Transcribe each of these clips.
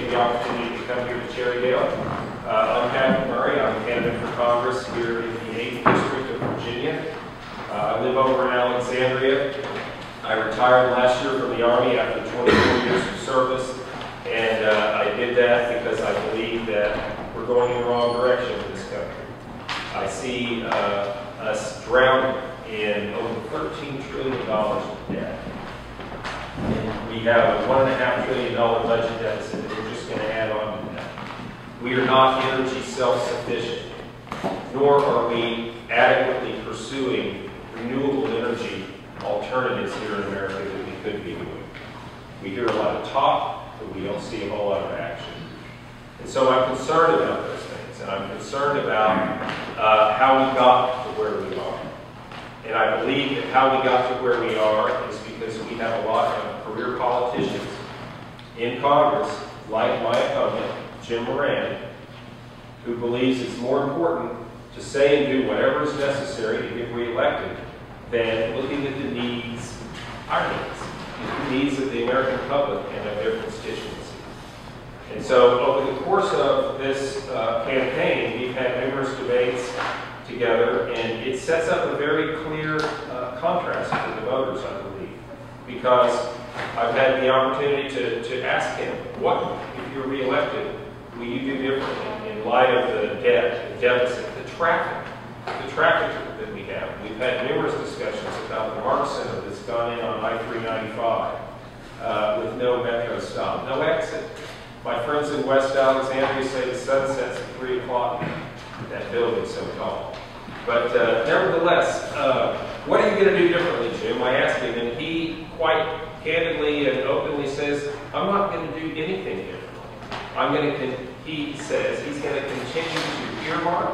appreciate the opportunity to come here to Cherrydale. I'm Patrick Murray. I'm a candidate for Congress here in the 8th District of Virginia. I live over in Alexandria. I retired last year from the Army after 24 years of service, and I did that because I believe that we're going in the wrong direction in this country. I see us drowning in over $13 trillion of debt. And we have a $1.5 trillion budget deficit that we're just going to add on to that. We are not energy self-sufficient, nor are we adequately pursuing renewable energy alternatives here in America that we could be doing. We hear a lot of talk, but we don't see a whole lot of action. And so I'm concerned about those things, and I'm concerned about how we got to where we are. And I believe that how we got to where we are is because we have a lot of career politicians in Congress, like my opponent, Jim Moran, who believes it's more important to say and do whatever is necessary to get reelected than looking at the needs, our needs of the American public and of their constituency. And so over the course of this campaign, we've had numerous debates together, and it sets up a very clear contrast for the voters, I believe, because I've had the opportunity to ask him, what, if you're reelected, will you do differently in light of the debt, the deficit, the traffic that we have. We've had numerous discussions about the MARC Center that's gone in on I-395 with no metro stop, no exit. My friends in West Alexandria say the sun sets at 3 o'clock. That building's so tall. But nevertheless, what are you going to do differently, Jim? I asked him, and he quite candidly and openly says, I'm not going to do anything differently. He says he's going to continue to earmark.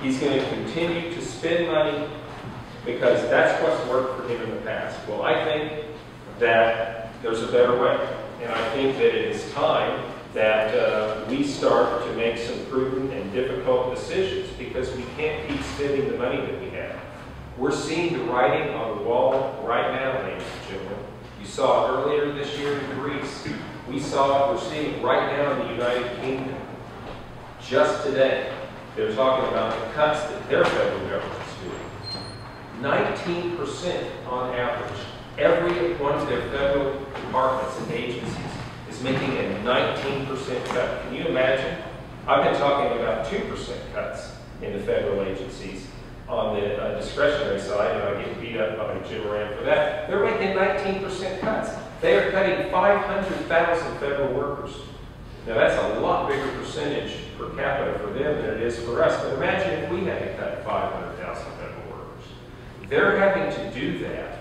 He's going to continue to spend money because that's what's worked for him in the past. Well, I think that there's a better way. And I think that it is time that we start to make some prudent and difficult decisions because we can't keep spending the money that we have. We're seeing the writing on the wall right now, ladies and gentlemen. You saw it earlier this year in Greece. We're seeing it right now in the United Kingdom. Just today, they're talking about the cuts that their federal government's doing. 19% on average. Every one of their federal departments and agencies is making a 19% cut. Can you imagine? I've been talking about 2% cuts in the federal agencies on the discretionary side, and I get beat up by Jim Moran for that. They're making 19% cuts. They are cutting 500,000 federal workers. Now that's a lot bigger percentage per capita for them than it is for us. But imagine if we had to cut 500,000 federal workers. They're having to do that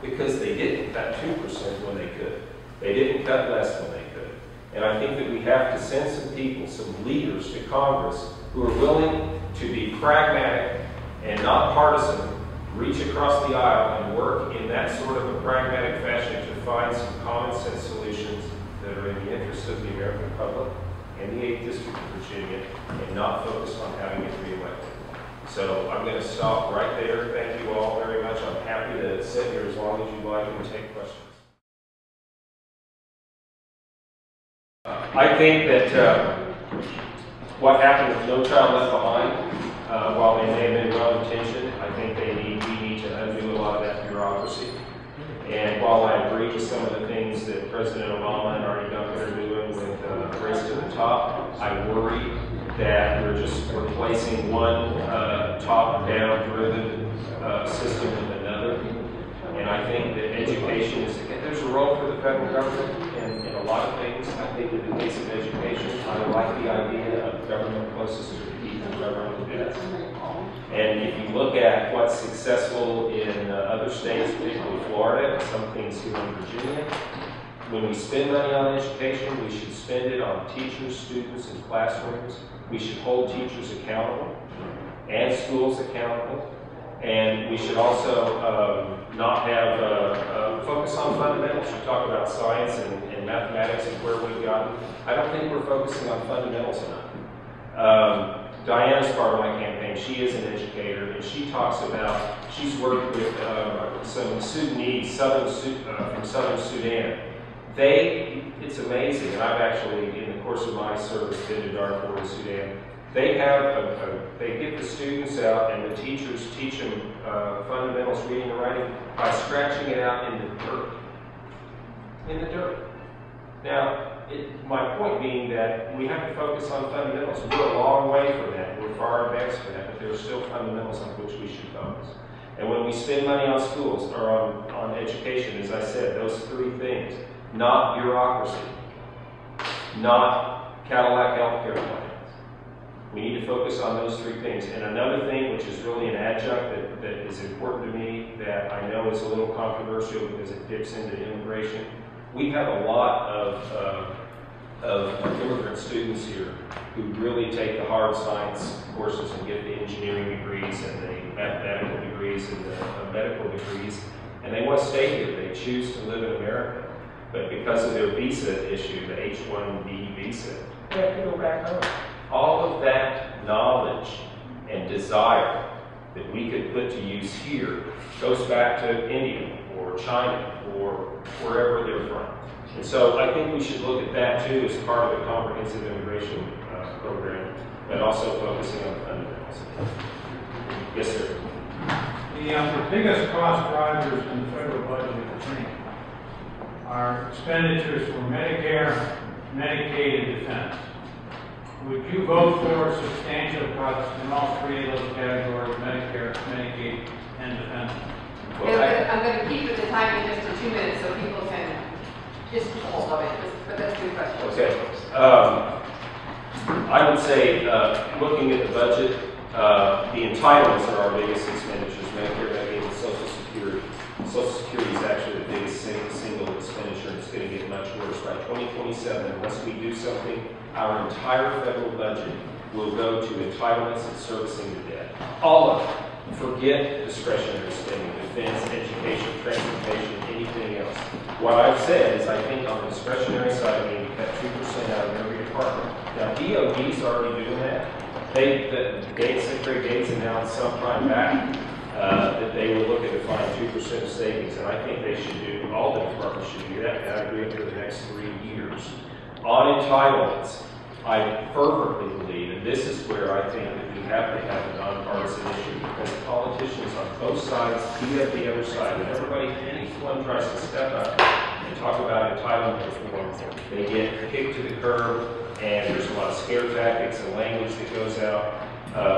because they didn't cut 2% when they could. They didn't cut less when they could. And I think that we have to send some people, some leaders to Congress who are willing to be pragmatic and not partisan, reach across the aisle and work in that sort of a pragmatic fashion to find some common sense solutions that are in the interest of the American public and the 8th District of Virginia and not focus on how to get reelected. So I'm going to stop right there. Thank you all very much. I'm happy to sit here as long as you like and take questions. I think that what happened with No Child Left Behind, while they may have been well-intentioned, I think we need to undo a lot of that bureaucracy. And while I agree with some of the things that President Obama and Arnie Duncan are doing with Race to the Top, I worry that we're just replacing one top-down driven system with another. And I think that education is, there's a role for the federal government in a lot of things. I think in the case of education, I like the idea of government closest to the people, government the best. And if you look at what's successful in other states, particularly Florida, and some things here in Virginia, when we spend money on education, we should spend it on teachers, students, and classrooms. We should hold teachers accountable and schools accountable. And we should also not have focus on fundamentals. You talk about science and mathematics and where we've gotten. I don't think we're focusing on fundamentals enough. Diana's part of my campaign. She is an educator, and she talks about, she's worked with some Sudanese from Southern Sudan It's amazing, and I've actually, in the course of my service, been to Darfur and Sudan. They have they get the students out, and the teachers teach them fundamentals, reading and writing, by scratching it out in the dirt. In the dirt. Now, my point being that we have to focus on fundamentals. We're a long way from that. We're far advanced from that, but there are still fundamentals on which we should focus. And when we spend money on schools or on education, as I said, those three things, not bureaucracy, not Cadillac healthcare plans. We need to focus on those three things. And another thing, which is really an adjunct that is important to me, that I know is a little controversial because it dips into immigration. We have a lot of immigrant students here who really take the hard science courses and get the engineering degrees and the mathematical degrees and the medical degrees, and they want to stay here. They choose to live in America. But because of their visa issue, the H-1B visa, they have to go back home. All of that knowledge and desire that we could put to use here goes back to India or China or wherever they're from. And so I think we should look at that too as part of the comprehensive immigration program, but also focusing on fundamentals. Yes, sir. The biggest cost drivers in the federal budget, I think, are expenditures for Medicare, Medicaid, and defense. Would you vote for substantial cuts in all three of those categories, Medicare, Medicaid, and defense? Well, I'm going to keep the time in just to 2 minutes so people can just hold of it, but that's two questions. Okay. I would say, looking at the budget, the entitlements are our biggest expenditures, Medicare, Medicaid, and Social Security. Social Security is actually the biggest single expenditure, and it's going to get much worse. By 2027, unless we do something, our entire federal budget will go to entitlements and servicing the debt. All of it. Forget discretionary spending, defense, education, transportation, anything else. What I've said is I think on the discretionary side, we need to cut 2% out of every department. Now, DOD's already doing that. Secretary Gates announced sometime back that they were looking to find 2% of savings, and I think they should do, all the departments should do that, and I agree for the next 3 years. On entitlements, I fervently believe, and this is where I think that we have to have a nonpartisan issue, because politicians on both sides be at the other side, and anyone tries to step up and talk about entitlement reform, they get kicked to the curb, and there's a lot of scare tactics and language that goes out.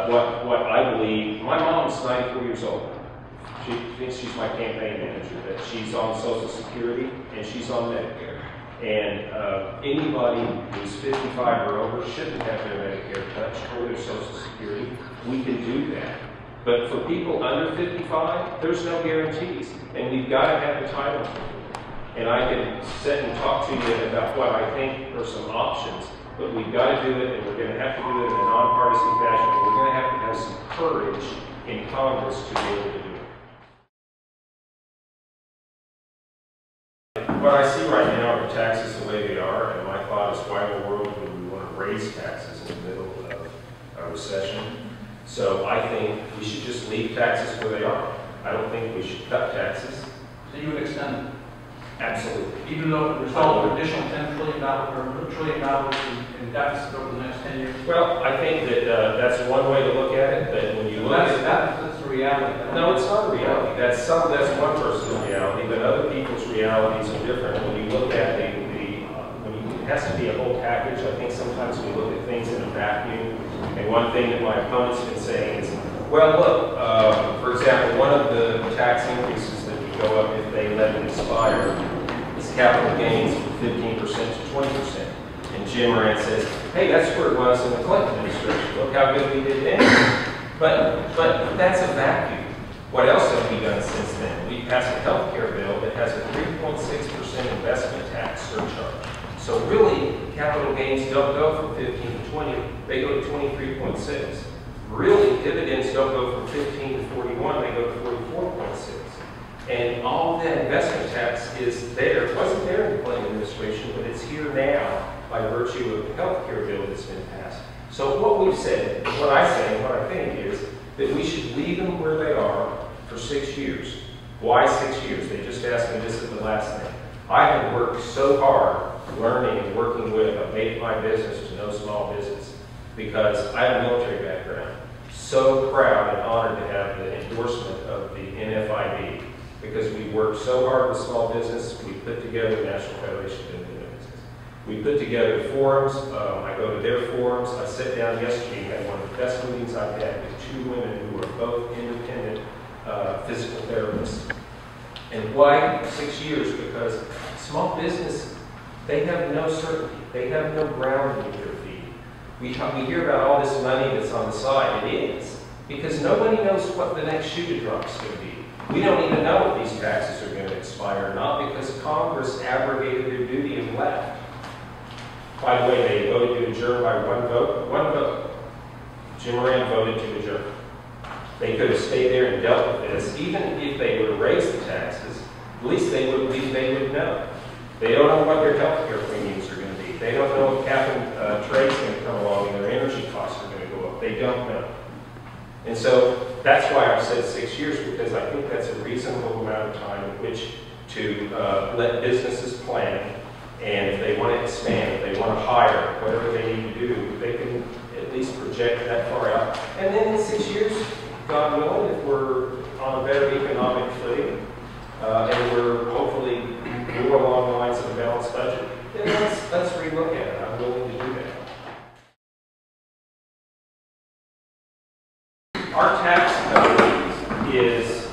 What I believe, my mom's 94 years old. She thinks she's my campaign manager, that she's on Social Security and she's on Medicare. And anybody who's 55 or over shouldn't have their Medicare touched or their Social Security. We can do that. But for people under 55, there's no guarantees. And we've got to have entitlement. And I can sit and talk to you about what I think are some options, but we've got to do it, and we're going to have to do it in a nonpartisan fashion. We're going to have some courage in Congress to be able to do it. What I see right now are taxes the way they are, and my thought is, why in the world would we want to raise taxes in the middle of a recession? So I think we should just leave taxes where they are. I don't think we should cut taxes. So you would extend them? Absolutely. Even though it would result in an additional $10 trillion or $1 trillion in deficit over the next 10 years? Well, I think that that's one way to look at it, but when you look at that's the reality. No, it's not a reality. That's one person's reality, but other people's realities are different. When you look at it has to be a whole package. I think sometimes we look at things in a vacuum. And one thing that my opponent's been saying is, well, look, for example, one of the tax increases that would go up if they let it expire is capital gains from 15% to 20%. And Jim Moran says, hey, that's where it was in the Clinton administration. Look how good we did then. But that's a vacuum. What else have we done since then? We passed a health care bill that has a 3.6% investment tax surcharge. So really, capital gains don't go from 15 to 20, they go to 23.6. Really, dividends don't go from 15 to 41, they go to 44.6. And all that investment tax is there. It wasn't there in the Clinton administration, but it's here now by virtue of the health care bill that's been passed. So what we've said, what I say, and what I think is that we should leave them where they are for 6 years. Why 6 years? They just asked me this at the last thing. I have worked so hard learning and working with, I've made my business to no small business because I have a military background. So proud and honored to have the endorsement of the NFIB because we worked so hard with small business. We put together the National Federation of Independent Business. We put together forums. I go to their forums. I sat down yesterday and had one of the best meetings I've had with two women who are both independent physical therapists. And why 6 years? Because small business, they have no certainty. They have no ground beneath their feet. We hear about all this money that's on the side. It is. Because nobody knows what the next shoe to drop is going to be. We don't even know if these taxes are going to expire or not because Congress abrogated their duty and left. By the way, they voted to adjourn by one vote. One vote. Jim Moran voted to adjourn. They could have stayed there and dealt with this. Even if they would have raised the taxes, at least they would know. They don't know what their health care premiums are going to be. They don't know if cap and trade's going to come along and their energy costs are going to go up. They don't know. And so that's why I've said 6 years, because I think that's a reasonable amount of time in which to let businesses plan. And if they want to expand, if they want to hire, whatever they need to do, they can at least project that far out. And then in 6 years, God willing, if we're on a better economic footing, and we're hopefully more along the lines of a balanced budget, then let's relook at it. I'm willing to do that. Our tax code is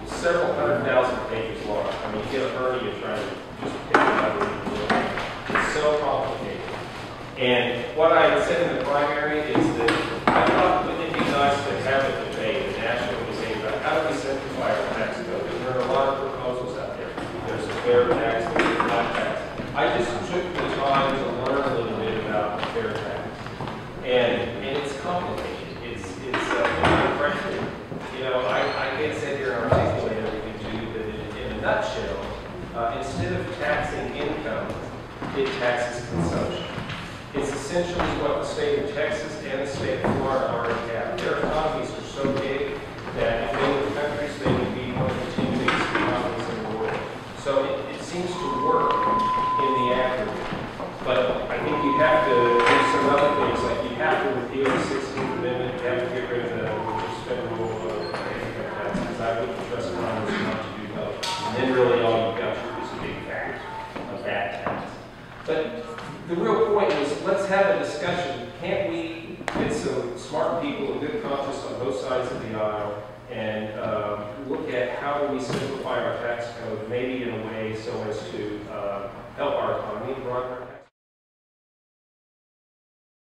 several 100,000 pages long. I mean, you get a hernia trying to just pick it up and do it. It's so complicated. And what I said in the primary is that I thought wouldn't it be nice to have a debate, a national debate about how do we simplify our tax code? And there are a lot of proposals out there. There's a fair tax, there's a flat tax. I just took the time to learn a little bit about fair tax. And it's complicated. Frankly, you know, I can't sit here and articulate everything to you, but in a nutshell, instead of taxing income, it taxes consumption. It's essentially what the state of Texas and the state of Florida already have. Their economies are so big that if they were countries, they would be one of the 10 biggest economies in the world. So it seems to work in the aggregate. But I think you have to do some other things, like you have to repeal the 16th Amendment, you have to get rid of the federal income tax, because I wouldn't trust Congress not to do both. And then really all you've got to do is a big tax, a bad tax. But the real point is, let's have a discussion. Can't we get some smart people with good conscience on both sides of the aisle and look at how do we simplify our tax code, maybe in a way so as to help our economy, broaden our